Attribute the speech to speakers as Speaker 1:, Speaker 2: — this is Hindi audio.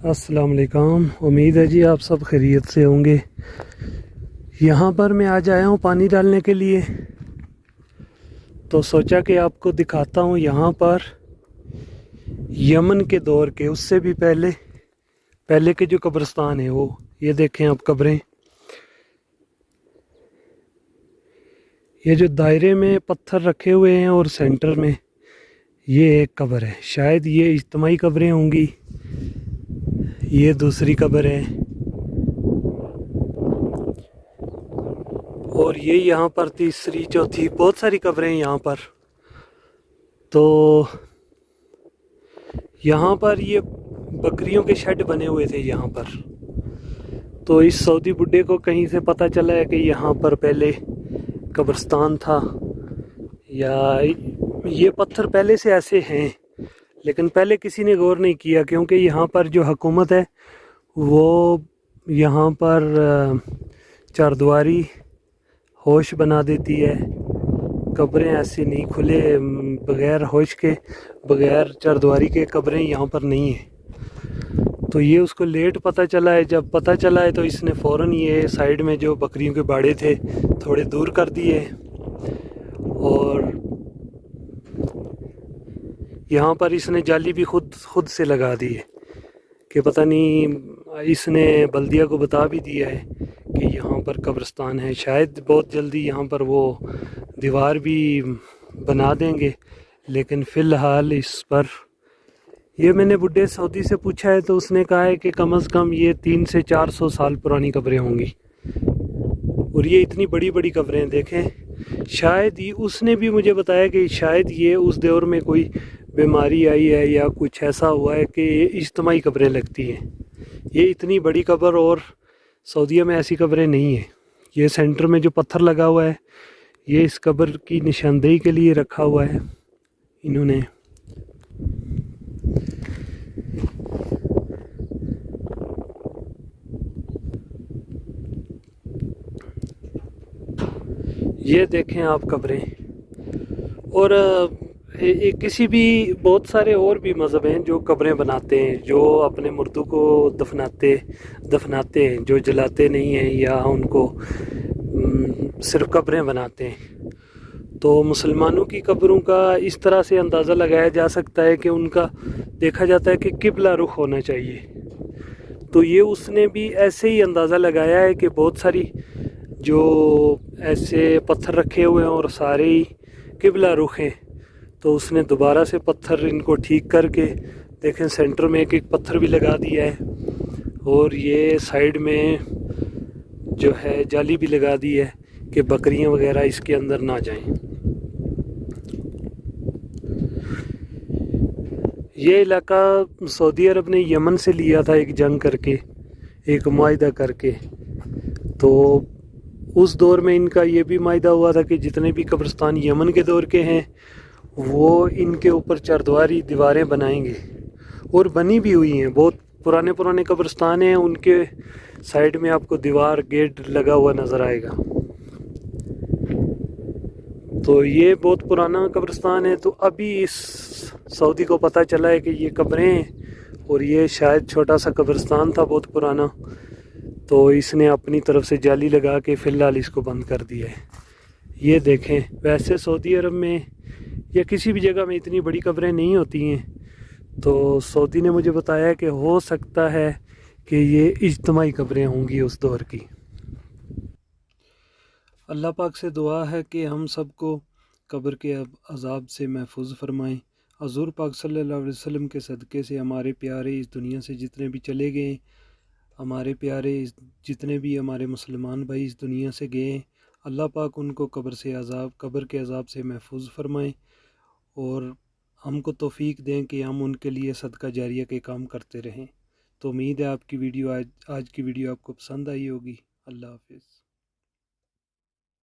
Speaker 1: अस्सलाम वालेकुम। उम्मीद है जी आप सब खैरियत से होंगे। यहाँ पर मैं आज आया हूँ पानी डालने के लिए, तो सोचा कि आपको दिखाता हूँ यहाँ पर यमन के दौर के, उससे भी पहले पहले के जो कब्रिस्तान है वो, ये देखें आप कब्रें। ये जो दायरे में पत्थर रखे हुए हैं और सेंटर में ये एक कब्र है, शायद ये इज्तिमाई कब्रें होंगी। ये दूसरी कब्र है और ये यहाँ पर तीसरी चौथी, बहुत सारी कब्रें हैं यहाँ पर। तो यहाँ पर ये बकरियों के शेड बने हुए थे यहाँ पर। तो इस सऊदी बुड्ढे को कहीं से पता चला है कि यहाँ पर पहले कब्रिस्तान था, या ये पत्थर पहले से ऐसे हैं, लेकिन पहले किसी ने गौर नहीं किया, क्योंकि यहाँ पर जो हुकूमत है वो यहाँ पर चारदुआरी होश बना देती है। कब्रें ऐसी नहीं, खुले बग़ैर होश के, बग़ैर चारदुआरी के कब्रें यहाँ पर नहीं है। तो ये उसको लेट पता चला है। जब पता चला है तो इसने फ़ौरन ये साइड में जो बकरियों के बाड़े थे थोड़े दूर कर दिए, और यहाँ पर इसने जाली भी खुद से लगा दी है कि पता नहीं, इसने बल्दिया को बता भी दिया है कि यहाँ पर कब्रिस्तान है। शायद बहुत जल्दी यहाँ पर वो दीवार भी बना देंगे, लेकिन फ़िलहाल इस पर, ये मैंने बुड्ढे सऊदी से पूछा है तो उसने कहा है कि कम से कम ये 300 से 400 साल पुरानी कब्रें होंगी। और ये इतनी बड़ी बड़ी कब्रें देखें। शायद ही उसने भी मुझे बताया कि शायद ये उस दौर में कोई बीमारी आई है या कुछ ऐसा हुआ है कि ये इज्तिमाई कब्रें लगती हैं। ये इतनी बड़ी कब्र और सऊदीया में ऐसी कब्रें नहीं है। ये सेंटर में जो पत्थर लगा हुआ है ये इस कब्र की निशानदेही के लिए रखा हुआ है इन्होंने। ये देखें आप कब्रें। और किसी भी, बहुत सारे और भी मज़हब हैं जो कब्रें बनाते हैं, जो अपने मुर्दों को दफनाते हैं, जो जलाते नहीं हैं या उनको सिर्फ कब्रें बनाते हैं। तो मुसलमानों की कब्रों का इस तरह से अंदाज़ा लगाया जा सकता है कि उनका देखा जाता है कि किबला रुख होना चाहिए। तो ये उसने भी ऐसे ही अंदाज़ा लगाया है कि बहुत सारी जो ऐसे पत्थर रखे हुए हैं और सारे ही किबला रुख हैं। तो उसने दोबारा से पत्थर इनको ठीक करके, देखें सेंटर में एक एक पत्थर भी लगा दिया है, और ये साइड में जो है जाली भी लगा दी है कि बकरियां वगैरह इसके अंदर ना जाएं। ये इलाका सऊदी अरब ने यमन से लिया था एक जंग करके, एक मुआहिदा करके। तो उस दौर में इनका ये भी मुआहिदा हुआ था कि जितने भी कब्रिस्तान यमन के दौर के हैं वो इनके ऊपर चारदुआरी दीवारें बनाएंगे, और बनी भी हुई हैं। बहुत पुराने पुराने कब्रिस्तान हैं, उनके साइड में आपको दीवार गेट लगा हुआ नज़र आएगा। तो ये बहुत पुराना कब्रिस्तान है। तो अभी इस सऊदी को पता चला है कि ये कब्रें हैं और ये शायद छोटा सा कब्रिस्तान था बहुत पुराना, तो इसने अपनी तरफ से जाली लगा के फ़िलहाल इसको बंद कर दिया है। ये देखें, वैसे सऊदी अरब में या किसी भी जगह में इतनी बड़ी कब्रें नहीं होती हैं। तो सऊदी ने मुझे बताया कि हो सकता है कि ये इज्तिमाई कब्रें होंगी उस दौर की। अल्लाह पाक से दुआ है कि हम सबको कब्र के अज़ाब से महफूज फरमाएं। हज़ूर पाक सल्लल्लाहु अलैहि वसल्लम के सदक़े से हमारे प्यारे इस दुनिया से जितने भी चले गए, हमारे प्यारे जितने भी हमारे मुसलमान भाई इस दुनिया से गए, अल्लाह पाक उनको कब्र के अज़ाब से महफूज फरमाएं, और हमको तौफ़ीक दें कि हम उनके लिए सदका जारिया के काम करते रहें। तो उम्मीद है आपकी वीडियो आज की वीडियो आपको पसंद आई होगी। अल्लाह हाफ़िज़।